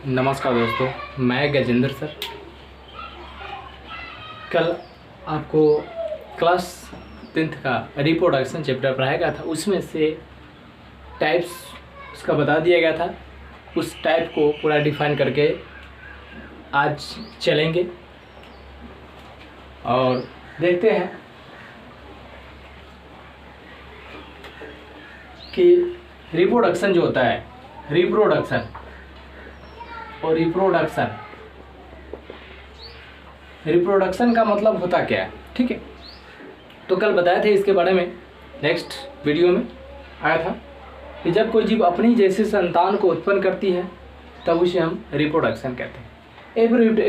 नमस्कार दोस्तों, मैं गजेंद्र सर। कल आपको क्लास 10th का रिप्रोडक्शन चैप्टर पढ़ाया गया था। उसमें से टाइप्स उसका बता दिया गया था। उस टाइप को पूरा डिफाइन करके आज चलेंगे और देखते हैं कि रिप्रोडक्शन जो होता है, रिप्रोडक्शन और रिप्रोडक्शन का मतलब होता क्या है। ठीक है, तो कल बताए थे इसके बारे में। नेक्स्ट वीडियो में आया था कि जब कोई जीव अपनी जैसी संतान को उत्पन्न करती है तब उसे हम रिप्रोडक्शन कहते हैं।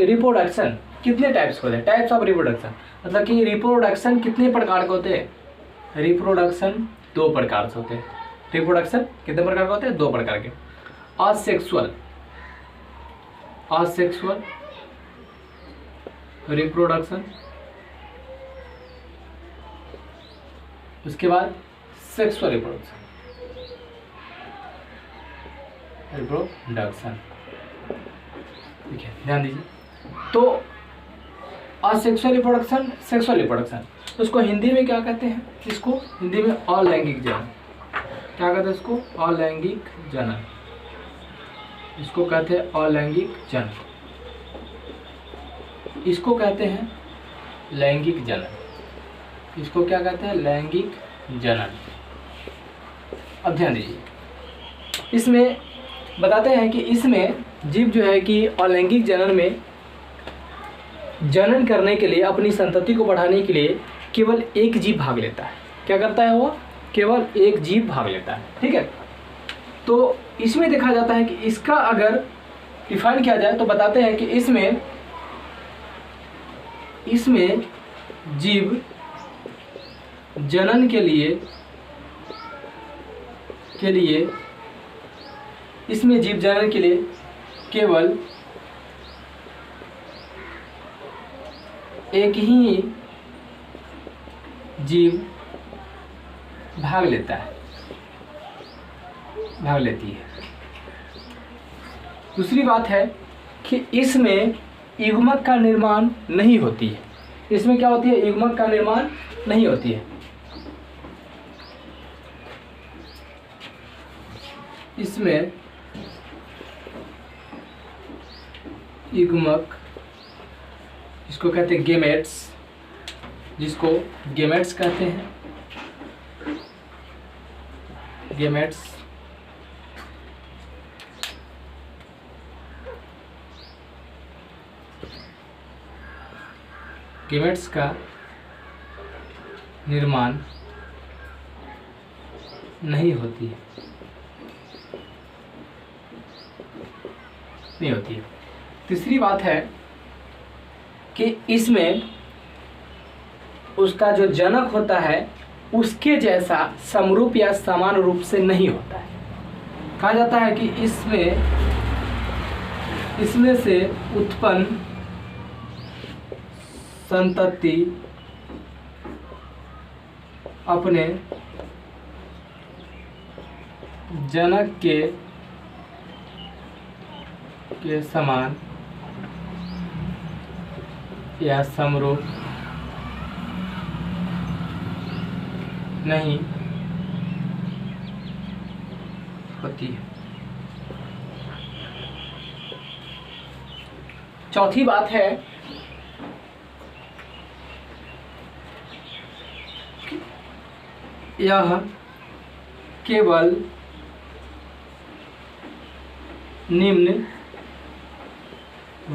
रिप्रोडक्शन कितने टाइप्स होते हैं? टाइप्स ऑफ रिप्रोडक्शन मतलब कि रिप्रोडक्शन कितने प्रकार के होते हैं? रिप्रोडक्शन 2 प्रकार से होते हैं। रिप्रोडक्शन कितने प्रकार के होते हैं? 2 प्रकार के। असेक्सुअल रिप्रोडक्शन, उसके बाद सेक्सुअल रिप्रोडक्शन। ठीक है, ध्यान दीजिए। तो असेक्सुअल रिप्रोडक्शन, सेक्सुअल रिप्रोडक्शन, उसको हिंदी में क्या कहते हैं? इसको हिंदी में अलैंगिक जनन। क्या कहते हैं इसको? अलैंगिक जनन। इसको कहते हैं अलैंगिक जनन। इसको कहते हैं लैंगिक जनन। इसको क्या कहते हैं? लैंगिक जनन। अब ध्यान दीजिए, इसमें बताते हैं कि इसमें जीव जो है कि अलैंगिक जनन में जनन करने के लिए, अपनी संतति को बढ़ाने के लिए केवल एक जीव भाग लेता है। क्या करता है वो? केवल एक जीव भाग लेता है। ठीक है, तो इसमें देखा जाता है कि इसका अगर डिफाइन किया जाए तो बताते हैं कि इसमें जीव जनन के लिए इसमें जीव जनन के लिए केवल एक ही जीव भाग लेती है। दूसरी बात है कि इसमें युग्मक का निर्माण नहीं होती है। इसमें क्या होती है? युग्मक का निर्माण नहीं होती है। इसमें युग्मक, इसको कहते हैं गेमेट्स, जिसको गेमेट्स कहते हैं। गेमेट्स गेमेट्स का निर्माण नहीं होती है। तीसरी बात है कि इसमें उसका जो जनक होता है उसके जैसा समरूप या समान रूप से नहीं होता है। कहा जाता है कि इसमें से उत्पन्न संतति अपने जनक के समान या समरूप नहीं होती है। चौथी बात है यह केवल निम्न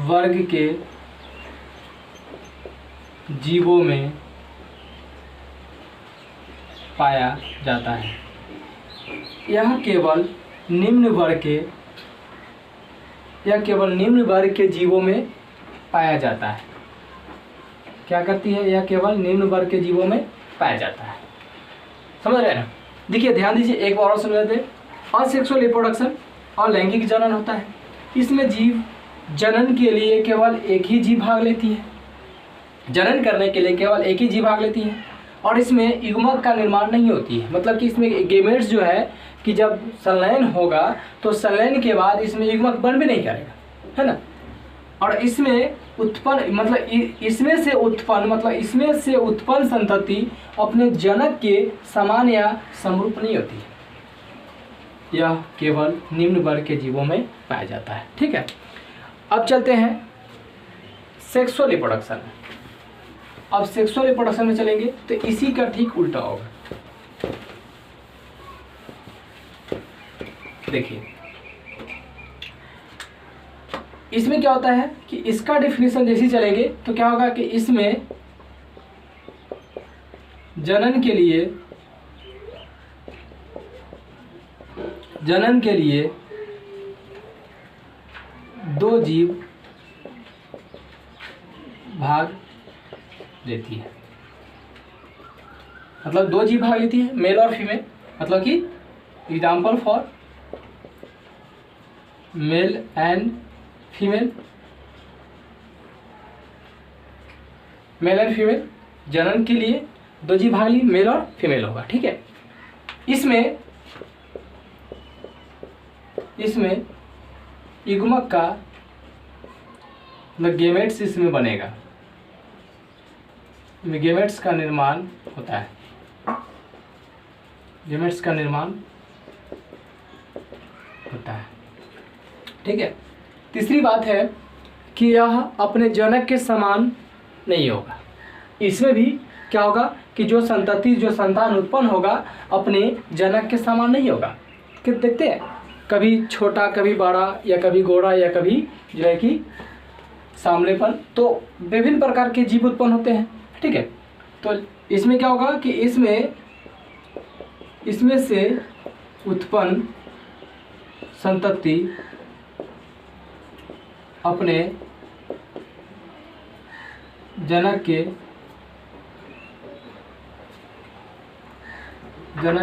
वर्ग के जीवों में पाया जाता है। यह केवल निम्न वर्ग के जीवों में पाया जाता है। क्या करती है? यह केवल निम्न वर्ग के जीवों में पाया जाता है। समझ रहे हैं ना? देखिए, ध्यान दीजिए, एक बार और समझ लेते हैं। असेक्सुअल रिप्रोडक्शन और लैंगिक जनन होता है। इसमें जीव जनन के लिए केवल एक ही जीव भाग लेती है। जनन करने के लिए केवल एक ही जीव भाग लेती है और इसमें युग्मक का निर्माण नहीं होती है। मतलब कि इसमें गेमेट्स जो है कि जब संलयन होगा तो संलयन के बाद इसमें युग्मक बन भी नहीं करेगा। है ना। और इसमें उत्पन्न मतलब इसमें से उत्पन्न संतति अपने जनक के समान या समरूप नहीं होती है, यह केवल निम्न वर्ग के जीवों में पाया जाता है। ठीक है, अब चलते हैं सेक्सुअल रिप्रोडक्शन। अब सेक्सुअल रिप्रोडक्शन में चलेंगे तो इसी का ठीक उल्टा होगा। देखिए इसमें क्या होता है कि इसका डेफिनेशन जैसे चलेंगे तो क्या होगा कि इसमें जनन के लिए दो जीव भाग लेती है, मतलब दो जीव भाग लेती है, मेल और फीमेल। मतलब कि example for male and female, male and female जनन के लिए दो जीव भाग ली, मेल और फीमेल होगा। ठीक है, इसमें युग्मक का मतलब गेमेट्स इसमें बनेगा, गेमेट्स का निर्माण होता है, गेमेट्स का निर्माण होता है। ठीक है, तीसरी बात है कि यह अपने जनक के समान नहीं होगा। इसमें भी क्या होगा कि जो संतान उत्पन्न होगा अपने जनक के समान नहीं होगा। कि देखते हैं कभी छोटा कभी बड़ा या कभी गोरा या कभी जो है कि सामलेपन, तो विभिन्न प्रकार के जीव उत्पन्न होते हैं। ठीक है, तो इसमें क्या होगा कि इसमें से उत्पन्न संतति अपने जनक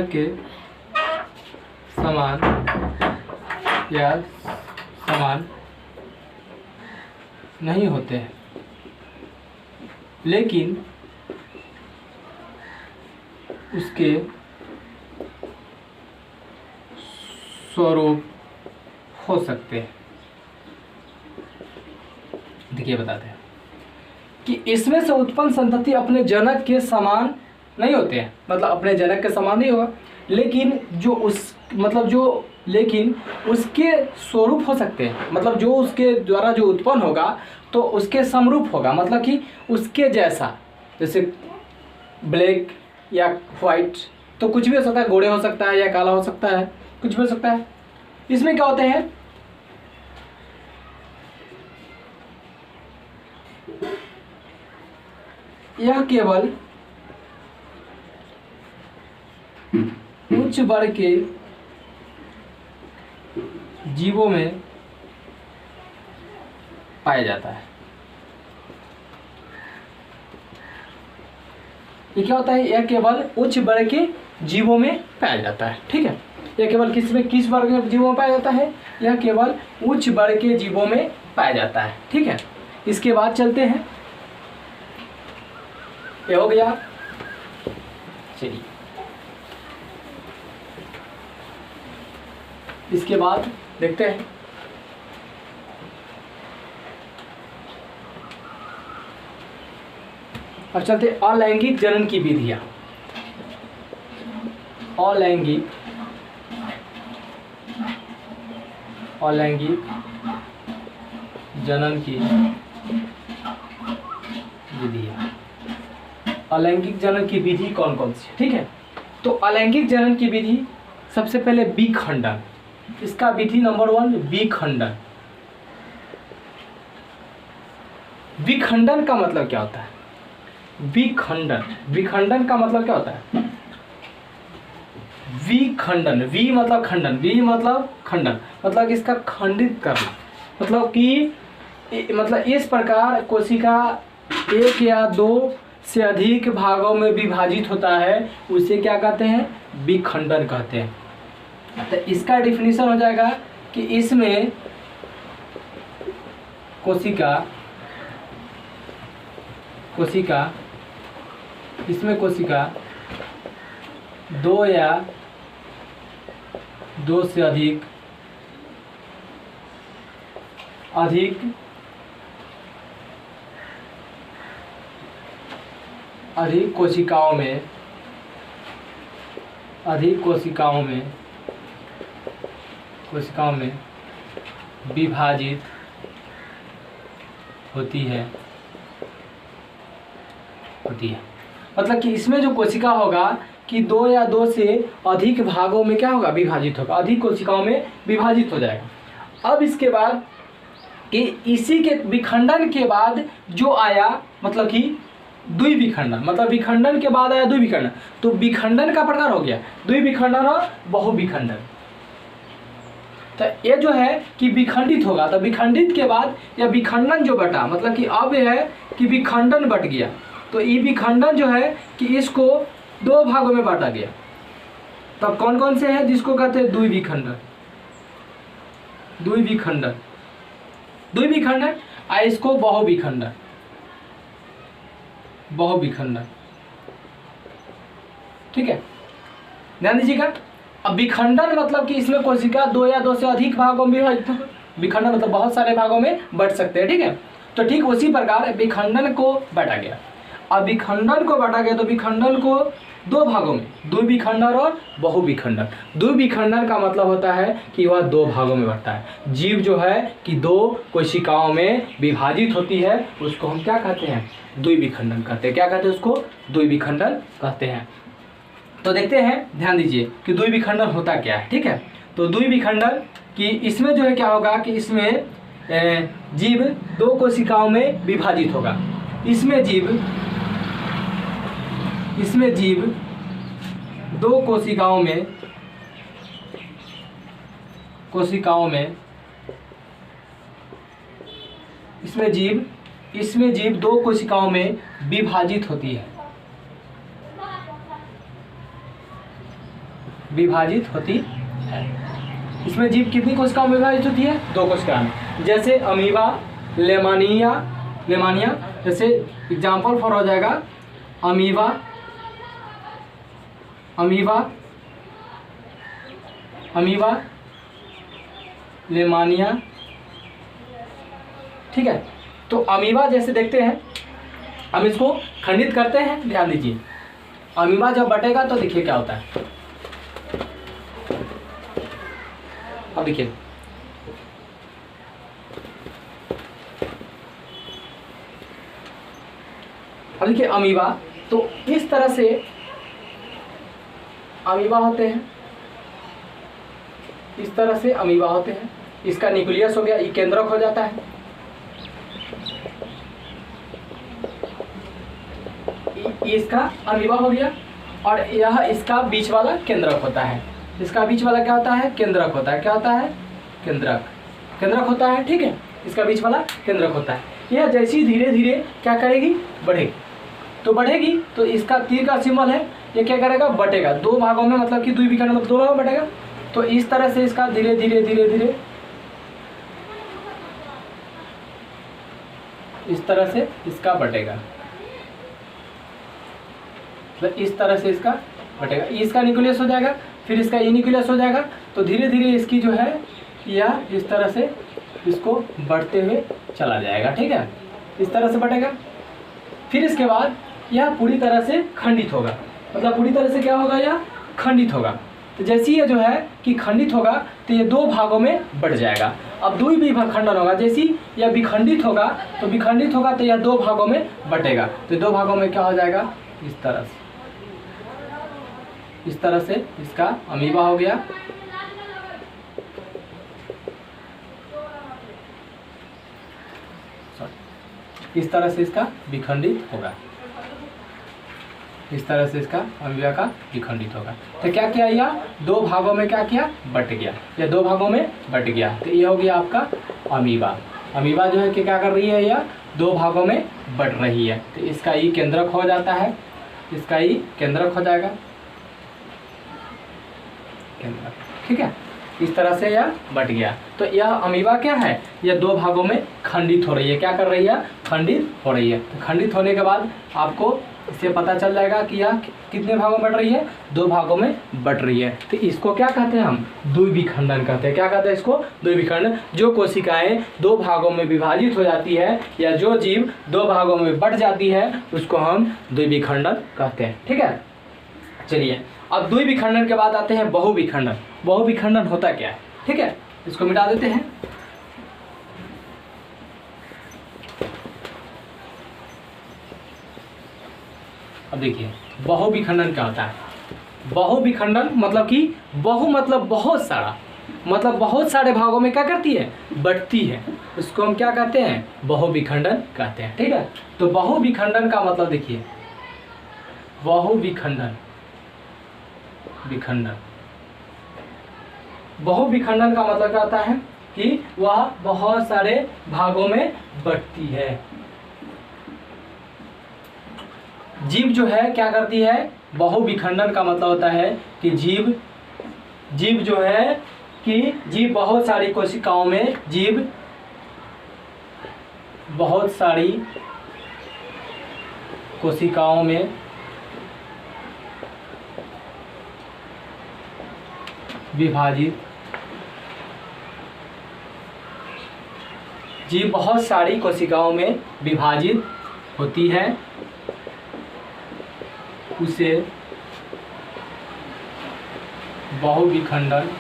के समान या समान नहीं होते हैं, लेकिन उसके स्वरूप हो सकते हैं। देखिए बताते हैं कि इसमें से उत्पन्न संतति अपने जनक के समान नहीं होते हैं, मतलब अपने जनक के समान नहीं होगा, लेकिन लेकिन उसके स्वरूप हो सकते हैं, मतलब जो उसके द्वारा जो उत्पन्न होगा तो उसके समरूप होगा, मतलब कि उसके जैसा, जैसे ब्लैक या वाइट, तो कुछ भी हो सकता है, गोरे हो सकता है या काला हो सकता है, कुछ भी हो सकता है। इसमें क्या होते हैं, यह केवल उच्च वर्ग के जीवों में पाया जाता है। ये क्या होता है, यह केवल उच्च वर्ग के जीवों में पाया जाता है। ठीक है, यह केवल किस वर्ग के जीवों में पाया जाता है, यह केवल उच्च वर्ग के जीवों में पाया जाता है। ठीक है, इसके बाद चलते हैं, ये हो गया। चलिए इसके बाद देखते हैं अब चलते अलैंगिक जनन की विधियां। अलैंगिक जनन की विधियां। अलैंगिक जनन की विधि कौन कौन सी है? ठीक है, तो अलैंगिक जनन की विधि सबसे पहले विखंडन, इसका विधि नंबर 1 विखंडन। विखंडन का मतलब क्या होता है? विखंडन का मतलब क्या होता है? विखंडन, वी मतलब खंडन, वी मतलब खंडन, मतलब इसका खंडित करना, मतलब कि इस प्रकार कोशिका एक या दो से अधिक भागों में विभाजित होता है, उसे क्या कहते हैं? विखंडन कहते हैं। तो इसका डिफिनीशन हो जाएगा कि इसमें कोशिका दो या दो से अधिक अधिक कोशिकाओं में विभाजित होती है। मतलब कि इसमें जो कोशिका होगा कि 2 या 2 से अधिक भागों में क्या होगा, विभाजित होगा, अधिक कोशिकाओं में विभाजित हो जाएगा। अब इसके बाद कि इसी के विखंडन के बाद जो आया, मतलब कि द्विविखंडन, मतलब विखंडन के बाद आया द्विविखंडन, तो विखंडन का प्रकार हो गया द्विविखंडन और बहुविखंडन। तो ये जो है कि विखंडित होगा, तो विखंडित के बाद या विखंडन जो बटा, मतलब कि अब यह है कि विखंडन बट गया, तो ये विखंडन जो है कि इसको 2 भागों में बांटा गया। तब कौन कौन से हैं, जिसको कहते हैं द्विविखंडन आ इसको बहुविखंडन। ठीक है, ध्यान दीजिएगा। अब विखंडन मतलब कि इसमें कोशिका 2 या 2 से अधिक भागों में विखंडन मतलब बहुत सारे भागों में बट सकते हैं। ठीक है, तो ठीक उसी प्रकार विखंडन को बांटा गया। अब विखंडन को बांटा गया तो विखंडन को 2 भागों में, द्विविखंडन और बहुविखंडन। द्विविखंडन का मतलब होता है कि वह 2 भागों में बढ़ता है। जीव जो है कि 2 कोशिकाओं में विभाजित होती है, उसको हम क्या कहते हैं, द्विविखंडन कहते हैं। क्या कहते हैं उसको, द्विविखंडन कहते हैं। तो देखते हैं, ध्यान दीजिए कि द्विविखंडन होता क्या है। ठीक है, तो द्विविखंडन कि इसमें जो है क्या होगा कि इसमें जीव 2 कोशिकाओं में विभाजित होगा। इसमें जीव 2 कोशिकाओं में इसमें जीव 2 कोशिकाओं में विभाजित होती है, इसमें जीव कितनी कोशिकाओं में विभाजित होती है, 2 कोशिकाओं में। जैसे अमीबा, लेमानिया, जैसे एग्जाम्पल फॉर हो जाएगा अमीबा, लेमानिया। ठीक है, तो अमीबा जैसे देखते हैं, हम इसको खंडित करते हैं। ध्यान दीजिए, अमीबा जब बटेगा तो देखिए क्या होता है। अब देखिए, अमीबा, तो इस तरह से अमीबा होते हैं, इस तरह से अमीबा होते हैं। इसका न्यूक्लियस हो गया, ये केंद्रक हो जाता है, इसका अमीबा हो गया, और यह इसका बीच वाला केंद्रक होता है। इसका बीच वाला क्या होता है, केंद्रक होता है। क्या होता है, केंद्रक होता है। ठीक है, इसका बीच वाला केंद्रक होता है। यह जैसी धीरे धीरे क्या करेगी, बढ़ेगी, तो बढ़ेगी तो इसका तीर का सिंबल है, ये क्या करेगा, बटेगा 2 भागों में, मतलब कि द्विविखंडन मतलब 2 भागों में बटेगा। तो इस तरह से इसका धीरे धीरे इस तरह से इसका बटेगा, मतलब इस तरह से इसका बटेगा। इसका न्यूक्लियस हो जाएगा, फिर इसका ये न्यूक्लियस हो जाएगा, तो धीरे धीरे इसकी जो है यह इस तरह से इसको बढ़ते हुए चला जाएगा। ठीक है, इस तरह से बढ़ेगा। फिर इसके बाद यह पूरी तरह से खंडित होगा, मतलब पूरी तरह से क्या होगा, यह खंडित होगा। तो जैसे ये जो है कि खंडित होगा तो ये 2 भागों में बढ़ जाएगा। अब द्विविखंडन होगा, जैसी यह विखंडित होगा तो यह 2 भागों में बटेगा। तो 2 भागों में क्या हो जाएगा, इस तरह से इसका अमीबा हो गया। इस तरह से इसका विखंडित होगा, इस तरह से इसका अमीबा का विखंडित होगा। तो क्या किया, यह 2 भागों में क्या किया, बट गया, यह 2 भागों में बट गया। तो ये हो गया आपका अमीबा। अमीबा जो है कि क्या कर रही है, यह 2 भागों में बट रही है। तो इसका ई केंद्रक हो जाता है, इसका ई केंद्रक हो जाएगा, केंद्रक। ठीक है, इस तरह से यह बट गया। तो यह अमीबा क्या है, यह 2 भागों में खंडित हो रही है। क्या कर रही है, खंडित हो रही है। तो खंडित होने के बाद आपको इससे पता चल जाएगा कि यह कितने भागों में बट रही है, 2 भागों में बट रही है। तो इसको क्या कहते हैं हम, द्विविखंडन कहते हैं। क्या कहते हैं इसको, द्विविखंडन। जो कोशिकाएं 2 भागों में विभाजित हो जाती है या जो जीव 2 भागों में बट जाती है उसको हम द्विविखंडन कहते हैं। ठीक है, चलिए अब द्विविखंडन के बाद आते हैं बहुविखंडन। बहुविखंडन होता क्या है, ठीक है, इसको मिटा देते हैं। अब देखिए बहुविखंडन क्या होता है। बहुविखंडन मतलब कि बहु मतलब बहुत सारा, मतलब बहुत सारे भागों में क्या करती है, बटती है, उसको हम क्या कहते हैं, बहुविखंडन कहते हैं। ठीक है, तो बहुविखंडन का मतलब देखिए, बहुविखंडन, विखंडन, बहुविखंडन का मतलब क्या होता है कि वह बहुत सारे भागों में बटती है। जीव जो है क्या करती है, बहुविखंडन का मतलब होता है कि जीव जो है कि जीव बहुत सारी कोशिकाओं में, जीव बहुत सारी कोशिकाओं में विभाजित, जीव बहुत सारी कोशिकाओं में विभाजित होती है, उसे बहुविखंडन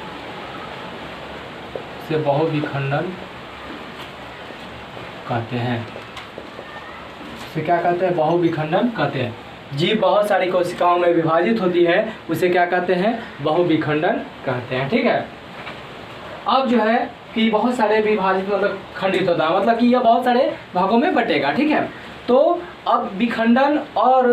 कहते हैं। उसे क्या कहते हैं, बहुविखंडन कहते हैं। जीव बहुत सारी कोशिकाओं में विभाजित होती है, उसे क्या कहते हैं, बहुविखंडन कहते हैं। ठीक है, अब जो है कि बहुत सारे विभाजित मतलब खंडित होता है, मतलब कि यह बहुत सारे भागों में बटेगा। ठीक है, तो अब विखंडन और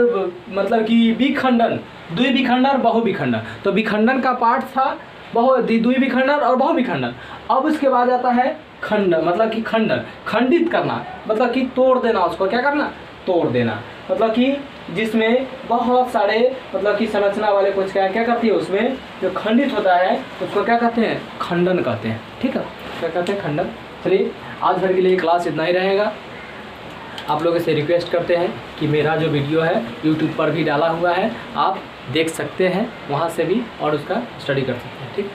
मतलब कि विखंडन, द्विविखंडन और बहुविखंडन। तो विखंडन का पार्ट था द्विविखंडन और बहुविखंडन। अब उसके बाद आता है खंडन, मतलब कि खंडन, खंडित करना, मतलब कि तोड़ देना, उसको क्या करना, तोड़ देना, मतलब कि जिसमें बहुत सारे मतलब कि संरचना वाले कोशिकाएं क्या करती है, उसमें जो खंडित होता है उसको क्या कहते हैं, खंडन कहते हैं। ठीक है, क्या कहते हैं, खंडन। चलिए आज भर के लिए क्लास इतना ही रहेगा। आप लोगों से रिक्वेस्ट करते हैं कि मेरा जो वीडियो है यूट्यूब पर भी डाला हुआ है, आप देख सकते हैं वहाँ से भी और उसका स्टडी कर सकते हैं। ठीक।